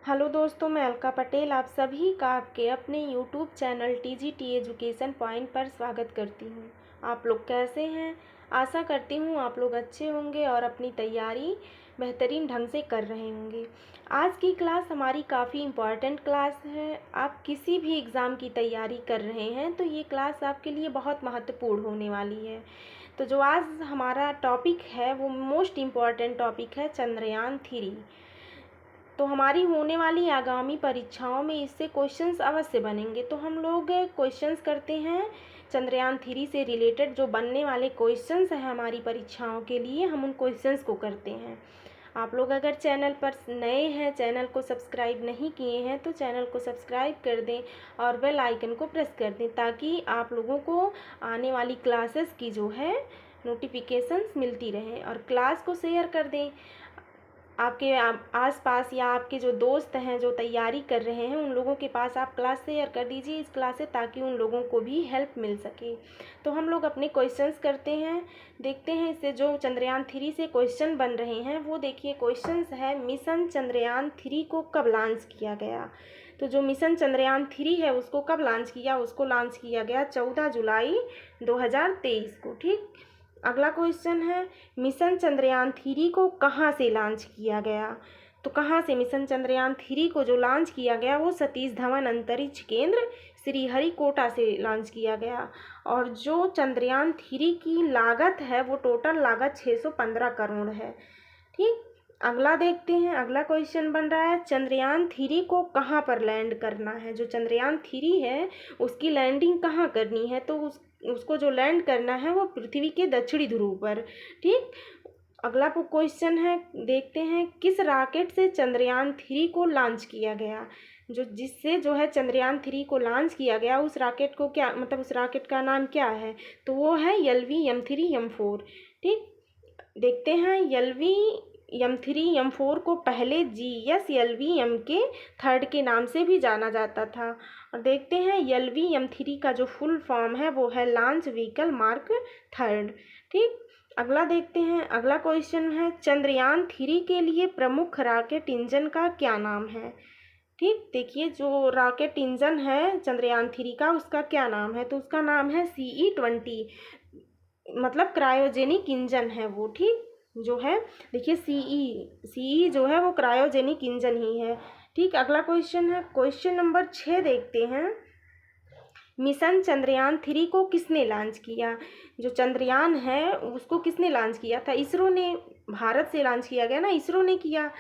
Hello दोस्तों, मैं अलका पटेल आप सभी का आपके अपने YouTube channel TGT education point पर स्वागत करती हूँ। आप लोग कैसे हैं? आशा करती हूँ आप लोग अच्छे होंगे और अपनी तैयारी बेहतरीन ढंग से कर रहे होंगे। आज की क्लास हमारी काफ़ी इम्पॉर्टेंट क्लास है। आप किसी भी एग्ज़ाम की तैयारी कर रहे हैं तो ये क्लास आपके लिए बहुत महत्वपूर्ण होने वाली है। तो जो आज हमारा टॉपिक है वो मोस्ट इम्पॉर्टेंट टॉपिक है चंद्रयान-3। तो हमारी होने वाली आगामी परीक्षाओं में इससे क्वेश्चंस अवश्य बनेंगे। तो हम लोग क्वेश्चंस करते हैं चंद्रयान-3 से रिलेटेड। जो बनने वाले क्वेश्चंस हैं हमारी परीक्षाओं के लिए, हम उन क्वेश्चंस को करते हैं। आप लोग अगर चैनल पर नए हैं, चैनल को सब्सक्राइब नहीं किए हैं तो चैनल को सब्सक्राइब कर दें और बेल आइकन को प्रेस कर दें ताकि आप लोगों को आने वाली क्लासेस की जो है नोटिफिकेशंस मिलती रहें। और क्लास को शेयर कर दें। आपके आस पास या आपके जो दोस्त हैं जो तैयारी कर रहे हैं उन लोगों के पास आप क्लास शेयर कर दीजिए इस क्लास से, ताकि उन लोगों को भी हेल्प मिल सके। तो हम लोग अपने क्वेश्चंस करते हैं, देखते हैं इससे जो चंद्रयान-3 से क्वेश्चन बन रहे हैं वो देखिए। क्वेश्चंस है मिशन चंद्रयान-3 को कब लॉन्च किया गया। तो जो मिशन चंद्रयान-3 है उसको कब लॉन्च किया, उसको लॉन्च किया गया 14 जुलाई 2023 को। ठीक, अगला क्वेश्चन है मिशन चंद्रयान-3 को कहाँ से लॉन्च किया गया। तो कहाँ से मिशन चंद्रयान-3 को जो लॉन्च किया गया वो सतीश धवन अंतरिक्ष केंद्र श्रीहरिकोटा से लॉन्च किया गया। और जो चंद्रयान-3 की लागत है वो टोटल लागत 615 करोड़ है। ठीक, अगला देखते हैं। अगला क्वेश्चन बन रहा है चंद्रयान-3 को कहाँ पर लैंड करना है। जो चंद्रयान-3 है उसकी लैंडिंग कहाँ करनी है, तो उसको जो लैंड करना है वो पृथ्वी के दक्षिणी ध्रुव पर। ठीक, अगला क्वेश्चन है, देखते हैं किस रॉकेट से चंद्रयान-3 को लॉन्च किया गया। जिससे जो है चंद्रयान-3 को लॉन्च किया गया उस रॉकेट को क्या मतलब उस रॉकेट का नाम क्या है, तो वो है LV-M3M4। ठीक, देखते हैं LV-M3M4 को पहले GSLV-M के थर्ड के नाम से भी जाना जाता था। और देखते हैं LV-M3 का जो फुल फॉर्म है वो है लॉन्च व्हीकल मार्क थर्ड। ठीक, अगला देखते हैं। अगला क्वेश्चन है चंद्रयान-3 के लिए प्रमुख रॉकेट इंजन का क्या नाम है। ठीक, देखिए जो रॉकेट इंजन है चंद्रयान-3 का उसका क्या नाम है, तो उसका नाम है CE-20, मतलब क्रायोजेनिक इंजन है वो। ठीक, जो है देखिए सीई जो है वो क्रायोजेनिक इंजन ही है। ठीक, अगला क्वेश्चन है क्वेश्चन नंबर 6 देखते हैं। मिशन चंद्रयान-3 को किसने लॉन्च किया। जो चंद्रयान है उसको किसने लॉन्च किया था, इसरो ने। भारत से लॉन्च किया गया ना, इसरो ने किया।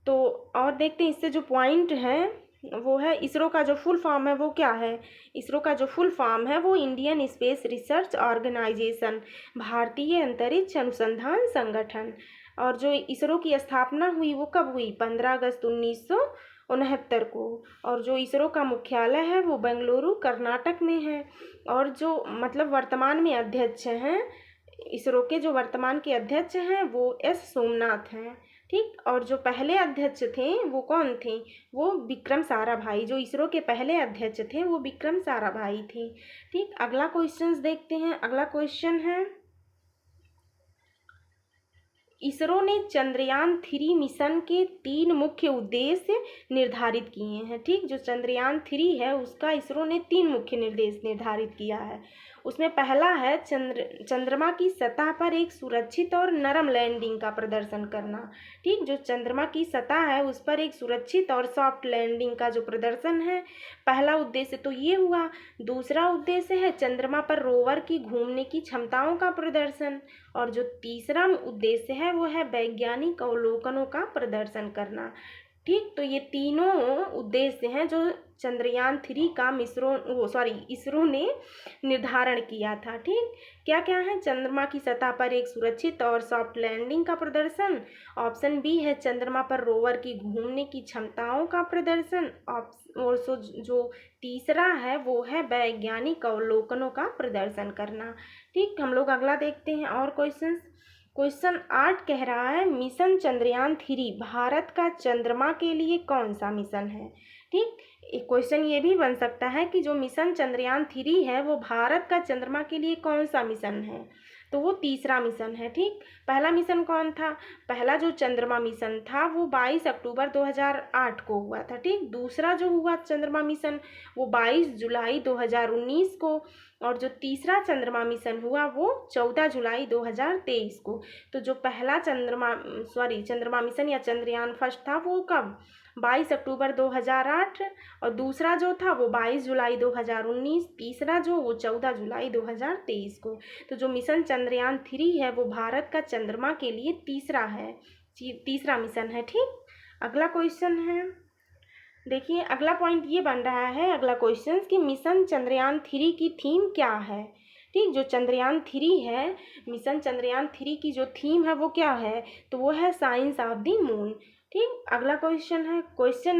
तो और देखते हैं इससे जो पॉइंट है वो है इसरो का जो फुल फॉर्म है वो क्या है। इसरो का जो फुल फॉर्म है वो इंडियन स्पेस रिसर्च ऑर्गेनाइजेशन, भारतीय अंतरिक्ष अनुसंधान संगठन। और जो इसरो की स्थापना हुई वो कब हुई, 15 अगस्त 1969 को। और जो इसरो का मुख्यालय है वो बेंगलुरु कर्नाटक में है। और जो मतलब वर्तमान में अध्यक्ष हैं इसरो के, जो वर्तमान के अध्यक्ष हैं वो S सोमनाथ हैं। ठीक, और जो पहले अध्यक्ष थे वो कौन थे, वो विक्रम साराभाई। जो इसरो के पहले अध्यक्ष थे वो विक्रम साराभाई थे। ठीक, अगला क्वेश्चन देखते हैं। अगला क्वेश्चन है इसरो ने चंद्रयान-3 मिशन के 3 मुख्य उद्देश्य निर्धारित किए हैं। ठीक, जो चंद्रयान-3 है उसका इसरो ने 3 मुख्य निर्देश निर्धारित किया है। उसमें पहला है चंद्रमा की सतह पर एक सुरक्षित और नरम लैंडिंग का प्रदर्शन करना। ठीक, जो चंद्रमा की सतह है उस पर एक सुरक्षित और सॉफ्ट लैंडिंग का जो प्रदर्शन है, पहला उद्देश्य तो ये हुआ। दूसरा उद्देश्य है चंद्रमा पर रोवर की घूमने की क्षमताओं का प्रदर्शन। और जो तीसरा उद्देश्य है वो है वैज्ञानिक अवलोकनों का प्रदर्शन करना। ठीक, तो ये तीनों उद्देश्य हैं जो चंद्रयान-3 का इसरो ने निर्धारण किया था। ठीक, क्या क्या है, चंद्रमा की सतह पर एक सुरक्षित और सॉफ्ट लैंडिंग का प्रदर्शन। ऑप्शन बी है चंद्रमा पर रोवर की घूमने की क्षमताओं का प्रदर्शन। और जो तीसरा है वो है वैज्ञानिक अवलोकनों का प्रदर्शन करना। ठीक, हम लोग अगला देखते हैं और क्वेश्चन 8 कह रहा है मिशन चंद्रयान-3 भारत का चंद्रमा के लिए कौन सा मिशन है। ठीक, एक क्वेश्चन ये भी बन सकता है कि जो मिशन चंद्रयान-3 है वो भारत का चंद्रमा के लिए कौन सा मिशन है। तो वो तीसरा मिशन है। ठीक, पहला मिशन कौन था? पहला जो चंद्रमा मिशन था वो 22 अक्टूबर 2008 को हुआ था। ठीक, दूसरा जो हुआ चंद्रमा मिशन वो 22 जुलाई 2019 को, और जो तीसरा चंद्रमा मिशन हुआ वो 14 जुलाई 2023 को। तो जो पहला चंद्रमा मिशन या चंद्रयान फर्स्ट था वो कब? 22 अक्टूबर 2008, और दूसरा जो था वो 22 जुलाई 2019, तीसरा जो वो 14 जुलाई 2023 को। तो जो मिशन चंद्रयान 3 है वो भारत का चंद्रमा के लिए तीसरा मिशन है। ठीक, अगला क्वेश्चन है, देखिए अगला पॉइंट ये बन रहा है, अगला क्वेश्चन कि मिशन चंद्रयान 3 की थीम क्या है। ठीक, जो चंद्रयान 3 है, मिशन चंद्रयान 3 की जो थीम है वो क्या है? तो वो है साइंस ऑफ द मून। ठीक, अगला क्वेश्चन है, क्वेश्चन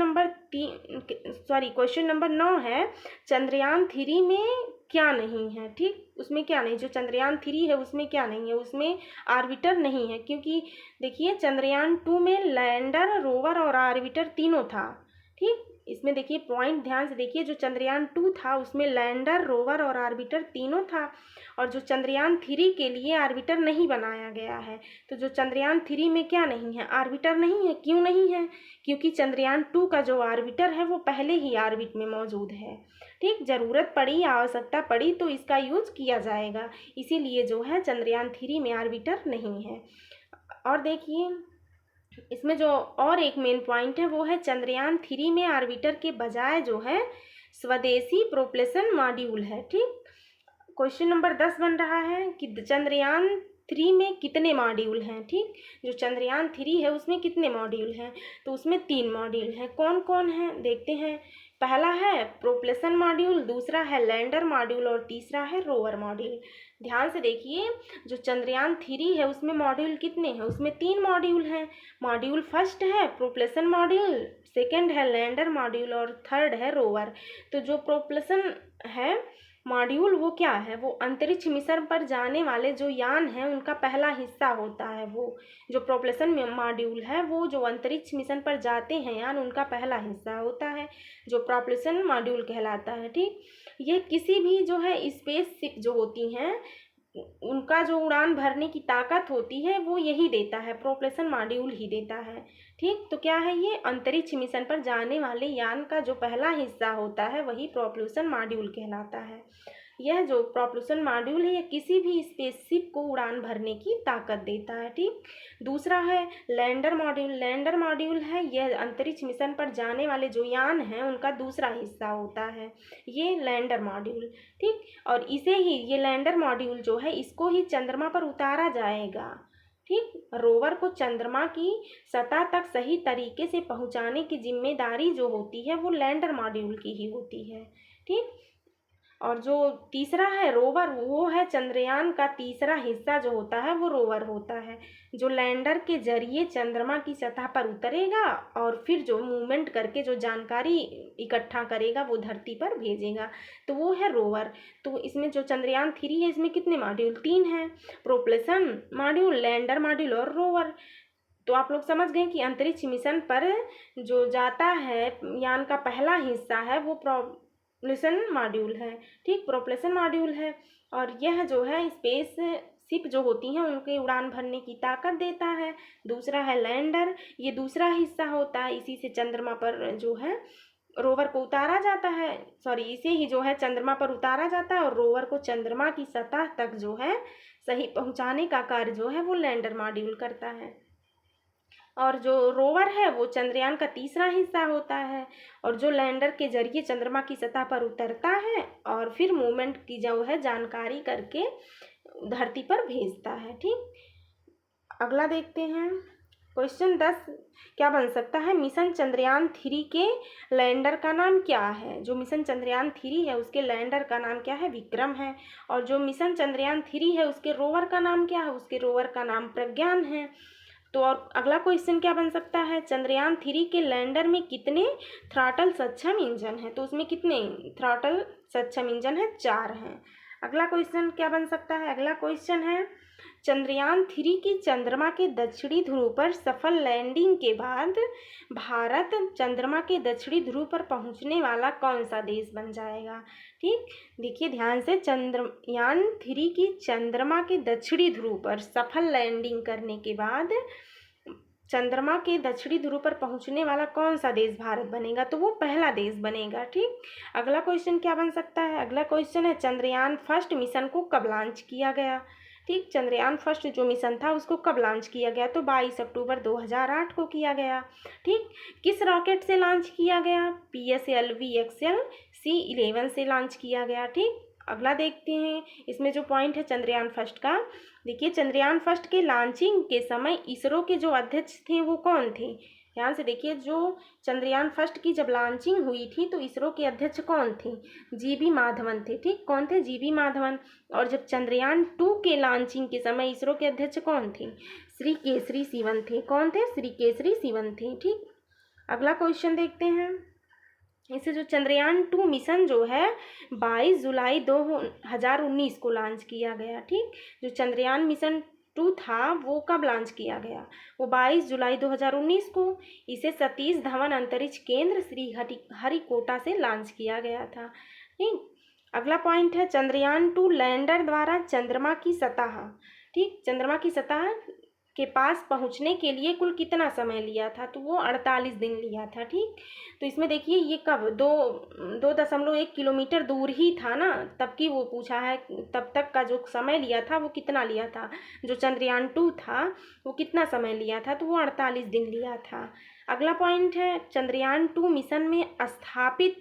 नंबर 9 है, चंद्रयान 3 में क्या नहीं है। ठीक, उसमें क्या नहीं, जो चंद्रयान 3 है उसमें क्या नहीं है? उसमें आर्बिटर नहीं है, क्योंकि देखिए चंद्रयान 2 में लैंडर, रोवर और आर्बिटर तीनों था। ठीक, इसमें देखिए पॉइंट ध्यान से देखिए, जो चंद्रयान 2 था उसमें लैंडर, रोवर और आर्बिटर तीनों था, और जो चंद्रयान 3 के लिए आर्बिटर नहीं बनाया गया है। तो जो चंद्रयान 3 में क्या नहीं है? आर्बिटर नहीं है। क्यों नहीं है? क्योंकि चंद्रयान 2 का जो आर्बिटर है वो पहले ही आर्बिट में मौजूद है। ठीक, ज़रूरत पड़ी, आवश्यकता पड़ी तो इसका यूज किया जाएगा, इसीलिए जो है चंद्रयान 3 में आर्बिटर नहीं है। और देखिए इसमें जो और एक मेन पॉइंट है वो है चंद्रयान 3 में आर्बिटर के बजाय जो है स्वदेशी प्रोपल्शन मॉड्यूल है। ठीक, क्वेश्चन नंबर 10 बन रहा है कि चंद्रयान 3 में कितने मॉड्यूल हैं। ठीक, जो चंद्रयान 3 है उसमें कितने मॉड्यूल हैं? तो उसमें 3 मॉड्यूल हैं। कौन कौन है देखते हैं। पहला है प्रोपल्शन मॉड्यूल, दूसरा है लैंडर मॉड्यूल और तीसरा है रोवर मॉड्यूल। ध्यान से देखिए, जो चंद्रयान 3 है उसमें मॉड्यूल कितने हैं? उसमें 3 मॉड्यूल हैं। मॉड्यूल फर्स्ट है प्रोपल्शन मॉड्यूल, सेकंड है लैंडर मॉड्यूल और थर्ड है रोवर। तो जो प्रोपल्शन है मॉड्यूल वो क्या है? वो अंतरिक्ष मिशन पर जाने वाले जो यान हैं उनका पहला हिस्सा होता है। वो जो प्रोपल्शन मॉड्यूल है वो जो अंतरिक्ष मिशन पर जाते हैं यान उनका पहला हिस्सा होता है, जो प्रोपल्शन मॉड्यूल कहलाता है। ठीक, ये किसी भी जो है स्पेसशिप जो होती हैं उनका जो उड़ान भरने की ताकत होती है वो यही देता है, प्रोपल्शन मॉड्यूल ही देता है। ठीक, तो क्या है ये? अंतरिक्ष मिशन पर जाने वाले यान का जो पहला हिस्सा होता है वही प्रोपल्शन मॉड्यूल कहलाता है। यह जो प्रोपल्शन मॉड्यूल है यह किसी भी स्पेसशिप को उड़ान भरने की ताकत देता है। ठीक, दूसरा है लैंडर मॉड्यूल। लैंडर मॉड्यूल है यह अंतरिक्ष मिशन पर जाने वाले जो यान हैं उनका दूसरा हिस्सा होता है, ये लैंडर मॉड्यूल। ठीक, और इसे ही ये लैंडर मॉड्यूल जो है इसको ही चंद्रमा पर उतारा जाएगा। ठीक, रोवर को चंद्रमा की सतह तक सही तरीके से पहुंचाने की जिम्मेदारी जो होती है वो लैंडर मॉड्यूल की ही होती है। ठीक, और जो तीसरा है रोवर, वो है चंद्रयान का तीसरा हिस्सा जो होता है वो रोवर होता है, जो लैंडर के जरिए चंद्रमा की सतह पर उतरेगा और फिर जो मूवमेंट करके जो जानकारी इकट्ठा करेगा वो धरती पर भेजेगा, तो वो है रोवर। तो इसमें जो चंद्रयान 3 है इसमें कितने मॉड्यूल? 3 हैं, प्रोपल्शन मॉड्यूल, लैंडर मॉड्यूल और रोवर। तो आप लोग समझ गए कि अंतरिक्ष मिशन पर जो जाता है यान का पहला हिस्सा है वो प्रोपल्शन मॉड्यूल है। ठीक, प्रोपल्शन मॉड्यूल है, और यह जो है स्पेस शिप जो होती हैं उनके उड़ान भरने की ताकत देता है। दूसरा है लैंडर, ये दूसरा हिस्सा होता है, इसी से चंद्रमा पर जो है रोवर को उतारा जाता है, इसे ही जो है चंद्रमा पर उतारा जाता है, और रोवर को चंद्रमा की सतह तक जो है सही पहुंचाने का कार्य जो है वो लैंडर मॉड्यूल करता है। और जो रोवर है वो चंद्रयान का तीसरा हिस्सा होता है, और जो लैंडर के जरिए चंद्रमा की सतह पर उतरता है और फिर मूवमेंट की जो है जानकारी करके धरती पर भेजता है। ठीक, अगला देखते हैं, क्वेश्चन 10 क्या बन सकता है? मिशन चंद्रयान 3 के लैंडर का नाम क्या है? जो मिशन चंद्रयान 3 है उसके लैंडर का नाम क्या है? विक्रम है। और जो मिशन चंद्रयान 3 है उसके रोवर का नाम क्या है? उसके रोवर का नाम प्रज्ञान है। तो और अगला क्वेश्चन क्या बन सकता है? चंद्रयान 3 के लैंडर में कितने थ्रॉटल सक्षम इंजन हैं? तो उसमें कितने थ्रॉटल सक्षम इंजन हैं? 4 हैं। अगला क्वेश्चन क्या बन सकता है? अगला क्वेश्चन है चंद्रयान-3 की चंद्रमा के दक्षिणी ध्रुव पर सफल लैंडिंग के बाद भारत चंद्रमा के दक्षिणी ध्रुव पर पहुंचने वाला कौन सा देश बन जाएगा। ठीक, देखिए ध्यान से, चंद्रयान-3 की चंद्रमा के दक्षिणी ध्रुव पर सफल लैंडिंग करने के बाद चंद्रमा के दक्षिणी ध्रुव पर पहुंचने वाला कौन सा देश भारत बनेगा, तो वो पहला देश बनेगा। ठीक, अगला क्वेश्चन क्या बन सकता है। अगला क्वेश्चन है चंद्रयान फर्स्ट मिशन को कब लॉन्च किया गया। ठीक, चंद्रयान फर्स्ट जो मिशन था उसको कब लॉन्च किया गया, तो 22 अक्टूबर 2008 को किया गया। ठीक, किस रॉकेट से लॉन्च किया गया, PSLV XL C11 से लॉन्च किया गया। ठीक, अगला देखते हैं, इसमें जो पॉइंट है चंद्रयान फर्स्ट का, देखिए चंद्रयान फर्स्ट के लॉन्चिंग के समय इसरो के जो अध्यक्ष थे वो कौन थे। ध्यान से देखिए, जो चंद्रयान फर्स्ट की जब लॉन्चिंग हुई थी तो इसरो के अध्यक्ष कौन थे, GV माधवन थे। ठीक, कौन थे, GV माधवन। और जब चंद्रयान 2 के लॉन्चिंग के समय इसरो के अध्यक्ष कौन थे, श्री केसरी शिवन थे। कौन थे, श्री केसरी शिवन थे। ठीक, अगला क्वेश्चन देखते हैं, इसे जो चंद्रयान 2 मिशन जो है 22 जुलाई 2019 को लॉन्च किया गया। ठीक, जो चंद्रयान मिशन 2 था वो कब लॉन्च किया गया, वो 22 जुलाई 2019 को। इसे सतीश धवन अंतरिक्ष केंद्र श्रीहरिकोटा से लॉन्च किया गया था। ठीक, अगला पॉइंट है चंद्रयान 2 लैंडर द्वारा चंद्रमा की सतह, ठीक, चंद्रमा की सतह के पास पहुंचने के लिए कुल कितना समय लिया था, तो वो 48 दिन लिया था। ठीक, तो इसमें देखिए ये कब 2.1 किलोमीटर दूर ही था ना, तब की वो पूछा है, तब तक का जो समय लिया था वो कितना लिया था, जो चंद्रयान 2 था वो कितना समय लिया था, तो वो 48 दिन लिया था। अगला पॉइंट है चंद्रयान 2 मिशन में स्थापित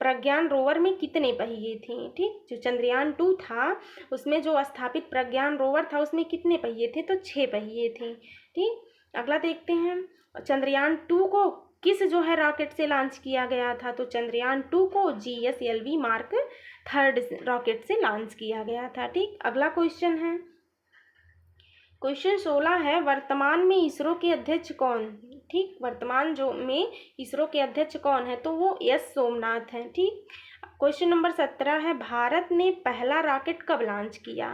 प्रज्ञान रोवर में कितने पहिए थे। ठीक, जो चंद्रयान 2 था उसमें जो स्थापित प्रज्ञान रोवर था उसमें कितने पहिए थे, तो 6 पहिए थे। ठीक, अगला देखते हैं, चंद्रयान 2 को किस जो है रॉकेट से लॉन्च किया गया था, तो चंद्रयान 2 को GSLV मार्क 3 रॉकेट से लॉन्च किया गया था। ठीक, अगला क्वेश्चन है, क्वेश्चन 16 है, वर्तमान में इसरो के अध्यक्ष कौन। ठीक, वर्तमान जो में इसरो के अध्यक्ष कौन है, तो वो S सोमनाथ हैं। ठीक, क्वेश्चन नंबर 17 है, भारत ने पहला रॉकेट कब लॉन्च किया।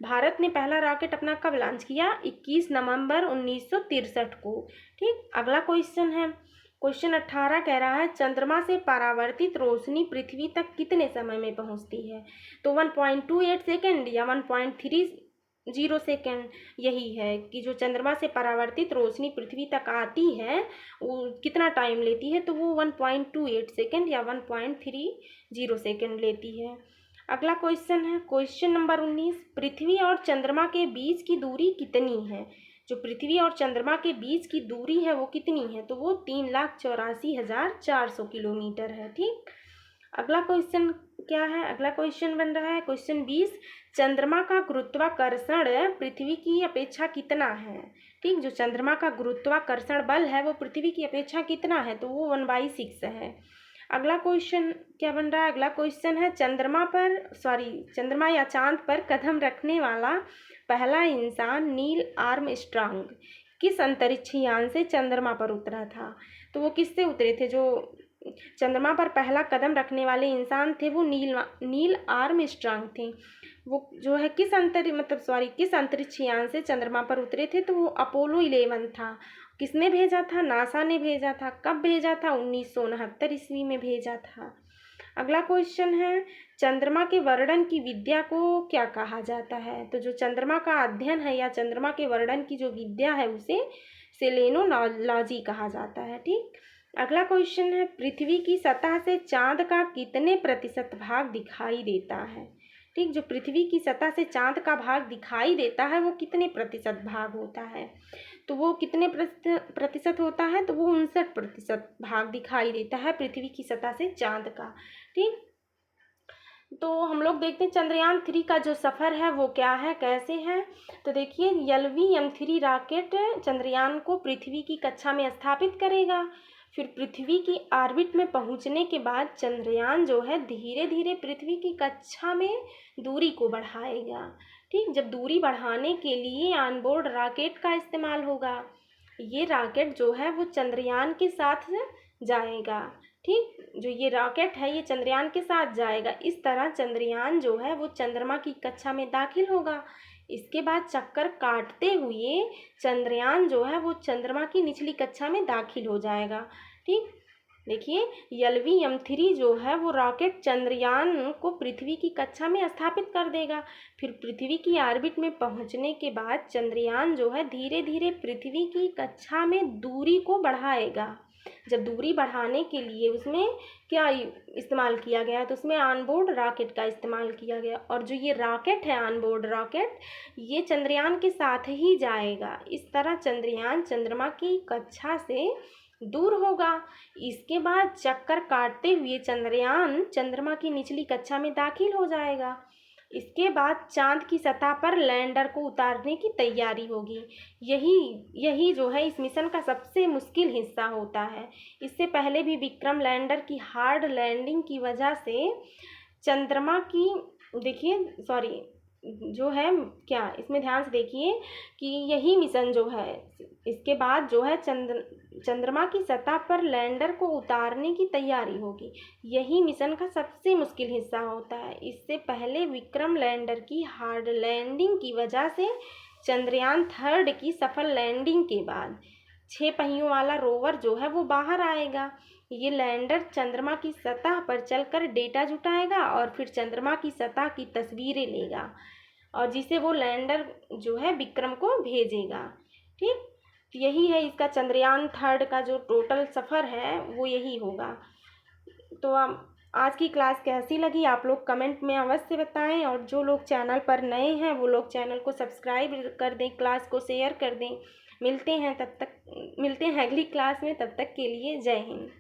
भारत ने पहला रॉकेट अपना कब लॉन्च किया, 21 नवंबर 1963 को। ठीक, अगला क्वेश्चन है, क्वेश्चन 18 कह रहा है, चंद्रमा से परावर्तित रोशनी पृथ्वी तक कितने समय में पहुंचती है, तो 1.28 सेकेंड या 1.30 सेकेंड। यही है कि जो चंद्रमा से परावर्तित रोशनी पृथ्वी तक आती है वो कितना टाइम लेती है, तो वो 1.28 सेकेंड या 1.30 सेकेंड लेती है। अगला क्वेश्चन है, क्वेश्चन नंबर 19, पृथ्वी और चंद्रमा के बीच की दूरी कितनी है। जो पृथ्वी और चंद्रमा के बीच की दूरी है वो कितनी है, तो वो 3,84,400 किलोमीटर है। ठीक, अगला क्वेश्चन क्या है, अगला क्वेश्चन बन रहा है क्वेश्चन 20, चंद्रमा का गुरुत्वाकर्षण पृथ्वी की अपेक्षा कितना है। ठीक, जो चंद्रमा का गुरुत्वाकर्षण बल है वो पृथ्वी की अपेक्षा कितना है, तो वो 1/6 है। अगला क्वेश्चन क्या बन रहा है, अगला क्वेश्चन है, चंद्रमा या चांद पर कदम रखने वाला पहला इंसान नील आर्मस्ट्रांग किस अंतरिक्ष यान से चंद्रमा पर उतरा था, तो वो किससे उतरे थे। जो चंद्रमा पर पहला कदम रखने वाले इंसान थे वो नील आर्मस्ट्रांग थे। वो जो है किस अंतरिक्ष यान से चंद्रमा पर उतरे थे, तो वो अपोलो 11 था। किसने भेजा था, नासा ने भेजा था। कब भेजा था, 1969 ईस्वी में भेजा था। अगला क्वेश्चन है, चंद्रमा के वर्णन की विद्या को क्या कहा जाता है, तो जो चंद्रमा का अध्ययन है या चंद्रमा के वर्णन की जो विद्या है उसे सेलेनोलॉजी कहा जाता है। ठीक, अगला क्वेश्चन है, पृथ्वी की सतह से चांद का कितने प्रतिशत भाग दिखाई देता है। ठीक, जो पृथ्वी की सतह से चांद का भाग दिखाई देता है वो कितने प्रतिशत भाग होता है, तो वो कितने प्रतिशत होता है, तो वो 59% भाग दिखाई देता है पृथ्वी की सतह से चांद का। ठीक, तो हम लोग देखते हैं चंद्रयान 3 का जो सफ़र है वो क्या है, कैसे है। तो देखिए LV-M3 रॉकेट चंद्रयान को पृथ्वी की कक्षा में स्थापित करेगा। फिर पृथ्वी की ऑर्बिट में पहुंचने के बाद चंद्रयान जो है धीरे धीरे पृथ्वी की कक्षा में दूरी को बढ़ाएगा। ठीक, जब दूरी बढ़ाने के लिए ऑनबोर्ड रॉकेट का इस्तेमाल होगा। ये रॉकेट जो है वो चंद्रयान के साथ जाएगा। ठीक, जो ये रॉकेट है ये चंद्रयान के साथ जाएगा। इस तरह चंद्रयान जो है वो चंद्रमा की कक्षा में दाखिल होगा। इसके बाद चक्कर काटते हुए चंद्रयान जो है वो चंद्रमा की निचली कक्षा में दाखिल हो जाएगा। ठीक, देखिए LV-M3 जो है वो रॉकेट चंद्रयान को पृथ्वी की कक्षा में स्थापित कर देगा। फिर पृथ्वी की ऑर्बिट में पहुंचने के बाद चंद्रयान जो है धीरे धीरे पृथ्वी की कक्षा में दूरी को बढ़ाएगा। जब दूरी बढ़ाने के लिए उसमें क्या इस्तेमाल किया गया, तो उसमें ऑनबोर्ड रॉकेट का इस्तेमाल किया गया। और जो ये रॉकेट है ऑनबोर्ड रॉकेट, ये चंद्रयान के साथ ही जाएगा। इस तरह चंद्रयान चंद्रमा की कक्षा से दूर होगा। इसके बाद चक्कर काटते हुए चंद्रयान चंद्रमा की निचली कक्षा में दाखिल हो जाएगा। इसके बाद चांद की सतह पर लैंडर को उतारने की तैयारी होगी। यही जो है इस मिशन का सबसे मुश्किल हिस्सा होता है। इससे पहले भी विक्रम लैंडर की हार्ड लैंडिंग की वजह से चंद्रमा की जो है क्या, इसमें ध्यान से देखिए कि यही मिशन जो है इसके बाद जो है चंद्रमा की सतह पर लैंडर को उतारने की तैयारी होगी। यही मिशन का सबसे मुश्किल हिस्सा होता है। इससे पहले विक्रम लैंडर की हार्ड लैंडिंग की वजह से चंद्रयान 3 की सफल लैंडिंग के बाद 6 पहियों वाला रोवर जो है वो बाहर आएगा। ये लैंडर चंद्रमा की सतह पर चलकर डेटा जुटाएगा और फिर चंद्रमा की सतह की तस्वीरें लेगा, और जिसे वो लैंडर जो है विक्रम को भेजेगा। ठीक, यही है इसका चंद्रयान 3 का जो टोटल सफ़र है वो यही होगा। तो आज की क्लास कैसी लगी आप लोग कमेंट में अवश्य बताएं, और जो लोग चैनल पर नए हैं वो लोग चैनल को सब्सक्राइब कर दें, क्लास को शेयर कर दें। मिलते हैं अगली क्लास में, तब तक के लिए जय हिंद।